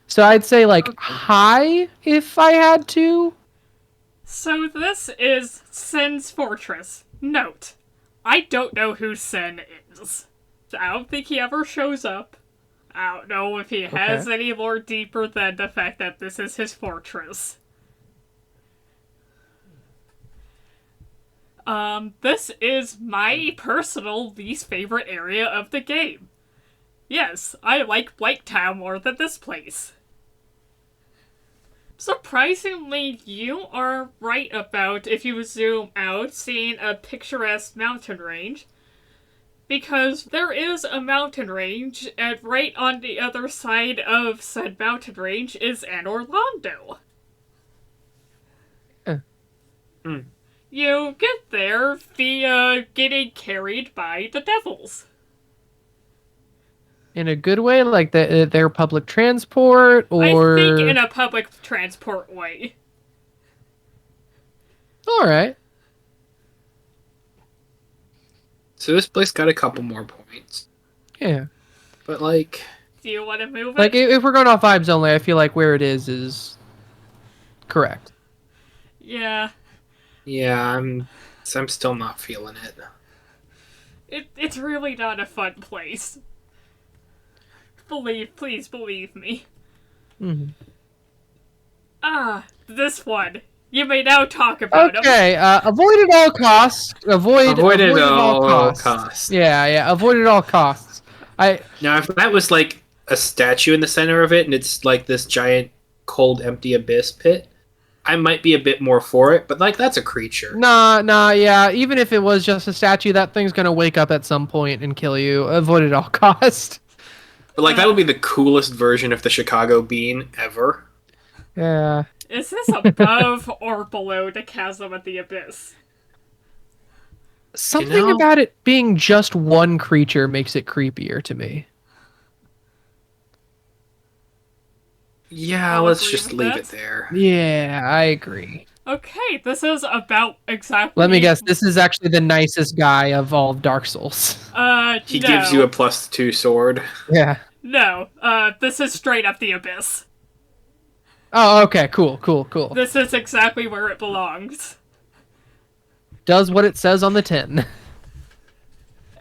So I'd say like high if I had to. So this is Sen's fortress. Note, I don't know who Sen is. I don't think he ever shows up. I don't know if he has any lore deeper than the fact that this is his fortress. This is my personal least favorite area of the game. Yes, I like Blighttown more than this place. Surprisingly, you are right about, if you zoom out, seeing a picturesque mountain range. Because there is a mountain range, and right on the other side of said mountain range is an Orlando. Hmm. You get there via getting carried by the devils. In a good way, like their public transport, or I think in a public transport way. all right. So this place got a couple more points. Yeah. But, like... Do you want to move it? Like if we're going off vibes only, I feel like where it is correct. Yeah. Yeah, I'm still not feeling it. It's really not a fun place. Please believe me. Mhm. This one. You may now talk about him. Okay, avoid at all costs. Avoid it Avoid at all all costs. costs. Yeah, avoid at all costs. I Now, if that was like a statue in the center of it, and it's like this giant, cold, empty abyss pit, I might be a bit more for it. But like, that's a creature. nah, yeah. Even if it was just a statue, that thing's gonna wake up at some point and kill you. Avoid at all costs. But like, that would be the coolest version of the Chicago Bean ever. Yeah. Is this above or below the chasm at the abyss? Something know? about it being just one creature makes it creepier to me. Yeah, I'll let's agree just with leave that. it there. Yeah, I agree. Okay, this is about exactly. Let me guess. This is actually the nicest guy of all of Dark Souls. He No. gives you a +2 sword. Yeah. No, this is straight up the abyss. Oh, okay. Cool. This is exactly where it belongs. Does what it says on the tin.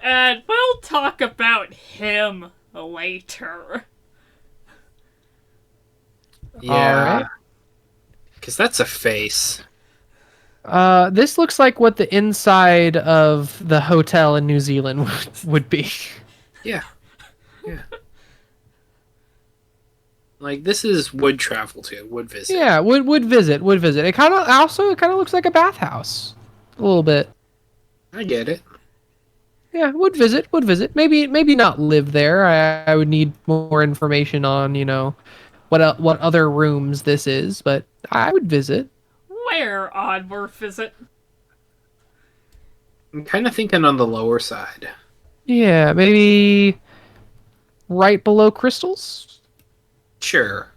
And we'll talk about him later. Yeah. Alright. Because that's a face. This looks like what the inside of the hotel in New Zealand would be. Yeah. Yeah. Like, this is would travel to, would visit. Yeah, would visit. It kind of looks like a bathhouse, a little bit. I get it. Yeah, would visit. Maybe not live there. I would need more information on what other rooms this is, but I would visit. Where on Worth is it? I'm kind of thinking on the lower side. Yeah, maybe right below crystals. Sure.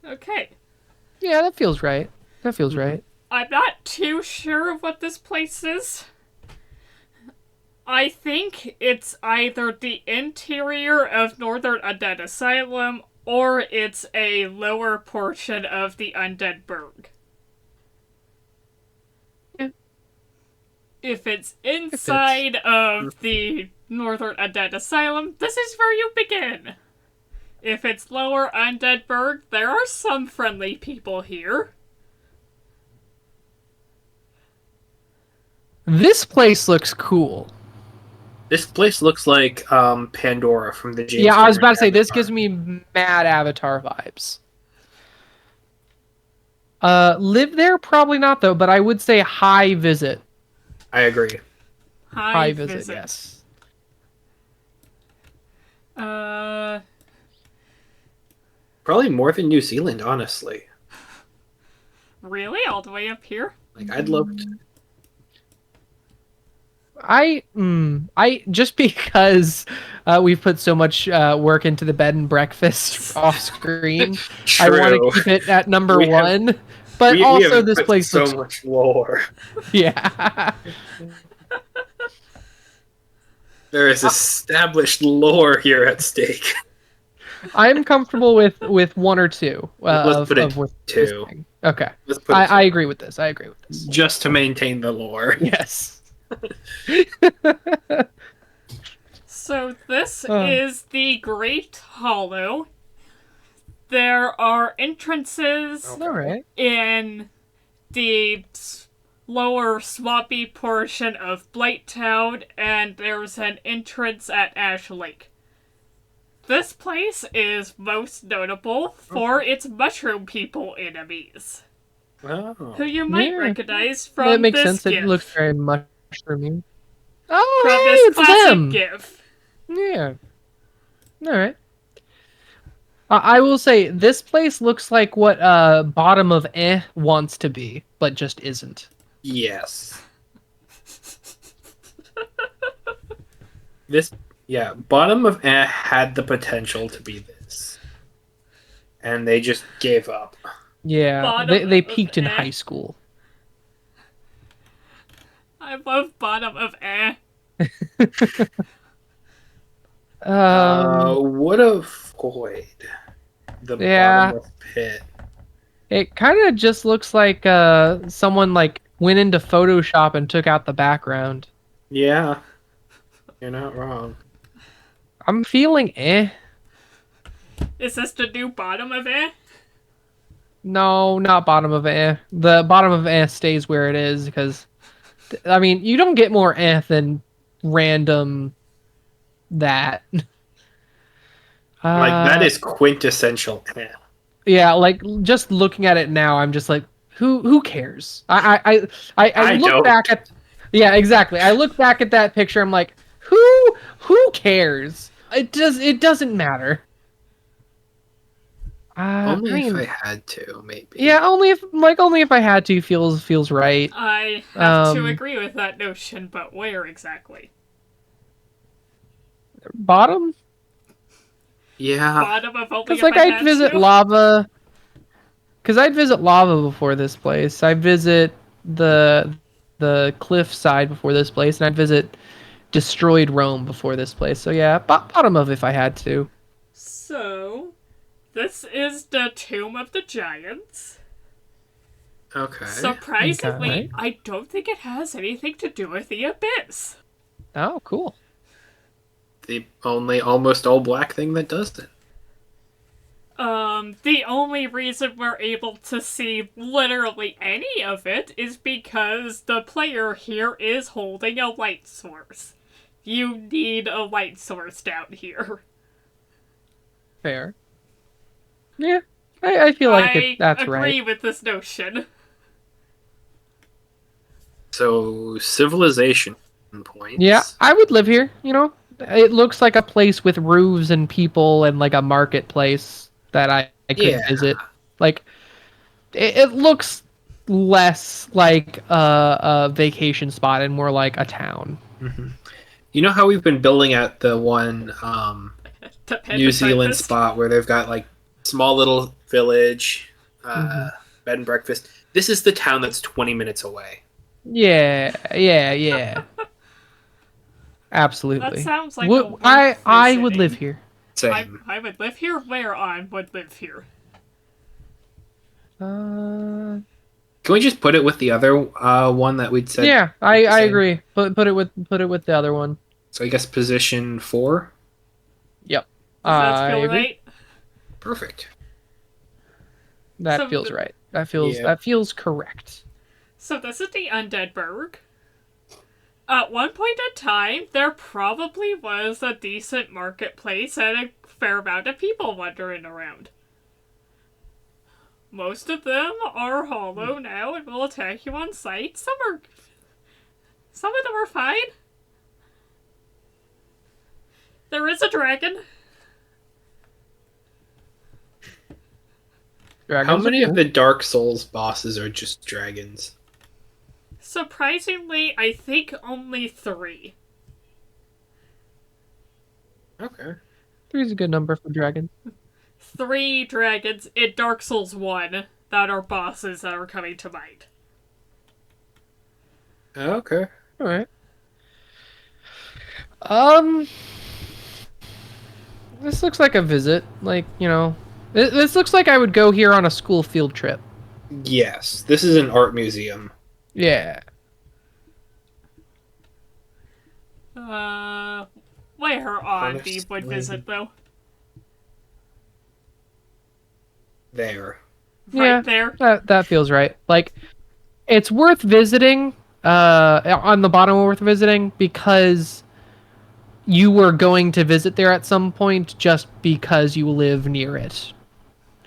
Okay. Yeah, that feels right. I'm not too sure what this place is. I think it's either the interior of Northern Undead Asylum or it's a lower portion of the Undead Burg. Yeah. If it's inside of the Northern Undead Asylum, this is where you begin. If it's lower Undead Burg, there are some friendly people here. This place looks cool. This place looks like Pandora from the James Yeah, I was about to say Cameron this Avatar. gives me mad Avatar vibes. Live there? Probably not though, but I would say high visit. I agree. High Visit, yes. Probably more than New Zealand, honestly. Really? All the way up here? Like, I'd love to. I just because we've put so much work into the bed and breakfast off screen, I want to keep it at number We have- one. But we also, have this put place so looks much lore. yeah. There is established lore here at stake. I'm comfortable with one or two Let's put it of with two. this thing. Okay, Let's put it I agree with this. just to maintain the lore. Yes. So this is the Great Hollow. There are entrances All right. in the lower swampy portion of Blighttown, and there's an entrance at Ash Lake. This place is most notable for its mushroom people enemies, Oh. who you might Yeah. recognize from That makes this sense. GIF. It looks very mushroomy. from Oh, hey, this it's classic them. GIF. Yeah. All right. I will say this place looks like what bottom of wants to be, but just isn't. Yes. Bottom of had the potential to be this. And they just gave up. Yeah, Bottom they of peaked in eh. high school. I love bottom of Would avoid the Yeah. bottom of pit. It kind of just looks like someone like went into Photoshop and took out the background. Yeah, you're not wrong. I'm feeling eh. Is this the new bottom of it? No, not bottom of eh. The bottom of eh stays where it is because, I mean, you don't get more eh than random that. Like that Uh, is quintessential. Eh. yeah, like just looking at it now, I'm just like, who cares? I I look don't. back at, yeah, exactly. I look back at that picture. I'm like, who cares? It doesn't matter. I Only if I mean, had to, maybe. yeah, only if I had to feels right. I have to Um, agree with that notion, but where exactly? bottom, Yeah. Bottom of only because if like I I'd had visit to? lava. Because I'd visit lava before this place. I'd visit the the cliff side before this place, and I'd visit destroyed Rome before this place. So yeah, bottom of if I had to. So, this is the Tomb of the Giants. Okay. Surprisingly, Okay. I don't think it has anything to do with the Abyss. Oh, cool. The only almost all black thing that does it. The only reason we're able to see literally any of it is because the player here is holding a light source. You need a light source down here. Fair. Yeah, I feel like it. I That's right. agree with this notion. So civilization Yeah, points. I would live here. You know, it looks like a place with roofs and people and like a marketplace that I could Yeah. visit. Like it looks less like a vacation spot and more like a town. hmm You know how we've been building out the one To bed New and Zealand breakfast. spot where they've got like small little village, Hmm. bed and breakfast. This is the town that's 20 minutes away. Yeah. That Absolutely. sounds like a Would worth I would live visiting. here. Same. I would live here. Where on would live here? Uh, Can we just put it with the other one that we'd said? yeah, The I same? agree. Put it with the other one. So I guess position 4. Yep. Does that I feel agree. right? Perfect. That So, feels right. Yep. That feels correct. so this is the Undead Burg. At one point in time, there probably was a decent marketplace and a fair amount of people wandering around. Most of them are hollow now and will attack you on sight. Some of them are fine. There is a dragon. How Dragons are many of cool. the Dark Souls bosses are just dragons? Surprisingly, I think only 3. Okay. Three's a good number for dragons. 3 dragons in Dark Souls 1 that are bosses that are coming to mind. Okay. All right. Um, this looks like a visit. Like, you know, this looks like I would go here on a school field trip. Yes, this is an art museum. Yeah. Where on Honest we would lady. visit though? There. Yeah. Right there. That feels right. Like, it's worth visiting. On the bottom worth visiting because you were going to visit there at some point just because you live near it.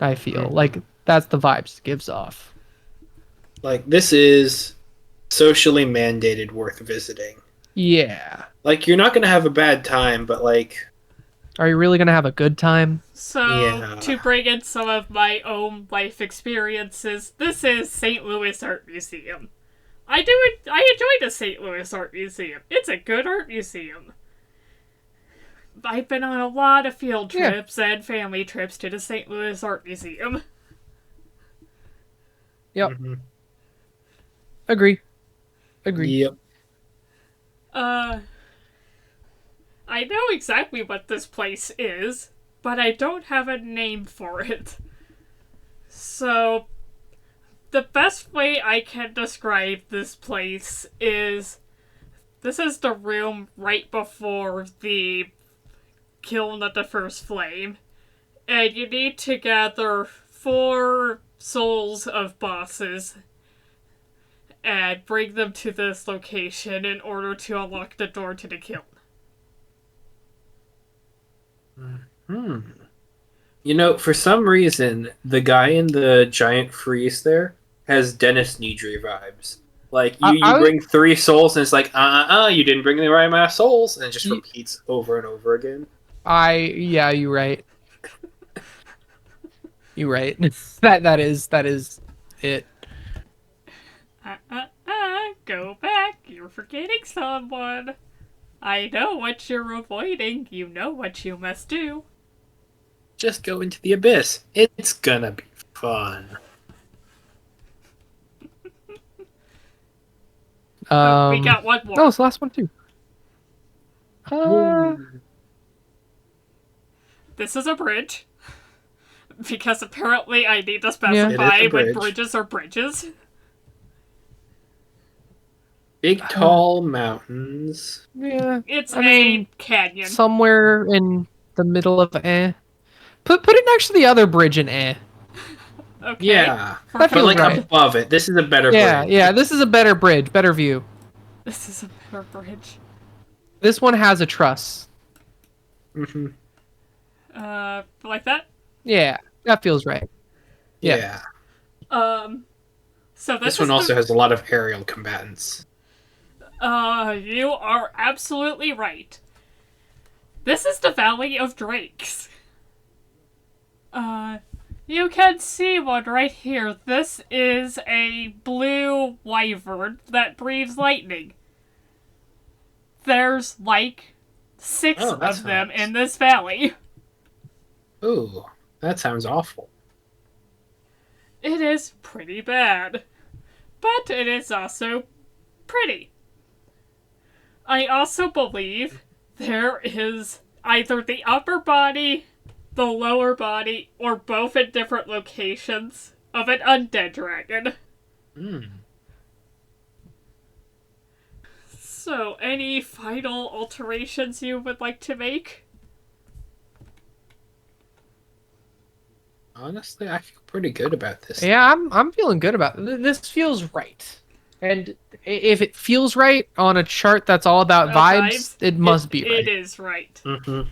I feel Mhm. like that's the vibes it gives off. Like, this is socially mandated worth visiting. Yeah. Like, you're not going to have a bad time, but, like, Are you really gonna have a good time? So, yeah. to bring in some of my own life experiences, this is St. Louis Art Museum. I enjoy the St. Louis Art Museum. It's a good art museum. I've been on a lot of field Yeah. trips and family trips to the St. Louis Art Museum. Yep. Mhm. Agree. Agree. Yep. I know exactly what this place is, but I don't have a name for it. So, The best way I can describe this place is this is the room right before the kiln of the first flame. And you need to gather 4 souls of bosses and bring them to this location in order to unlock the door to the kiln. Hmm. You know, for some reason, the guy in the giant freeze there has Dennis Nedry vibes. Like, you I was bring 3 souls, and it's like, you didn't bring the right amount of souls, and it just repeats over and over again. yeah, you're right. You're right. that is it. Go back. You're forgetting someone. I know what you're avoiding. You know what you must do. Just go into the abyss. It's gonna be fun. We got one more. No, it's the last one too. This is a bridge. Because apparently I need to It specify is a when bridge. bridges are bridges. Big, tall mountains. Yeah, It's I a mean, canyon. somewhere in the middle of Put it next to the other bridge in Okay. Yeah, That but feels like right. above it. This is a better Yeah, bridge. yeah. This is a better bridge, better view. This is a better bridge. This one has a truss. Mm-hmm. Like that? Yeah, that feels right. Yeah. So This one also has a lot of aerial combatants. You are absolutely right. This is the Valley of Drakes. You can see one right here. This is a blue wyvern that breathes lightning. There's like 6 that's of them nice. in this valley. Ooh, that sounds awful. It is pretty bad. But it is also pretty. I also believe there is either the upper body, the lower body, or both in different locations of an undead dragon. So, any final alterations you would like to make? Honestly, I feel pretty good about this. Yeah, I'm feeling good about it. This feels right. And if it feels right on a chart that's all about vibes, it must be right. It is right. Mm-hmm.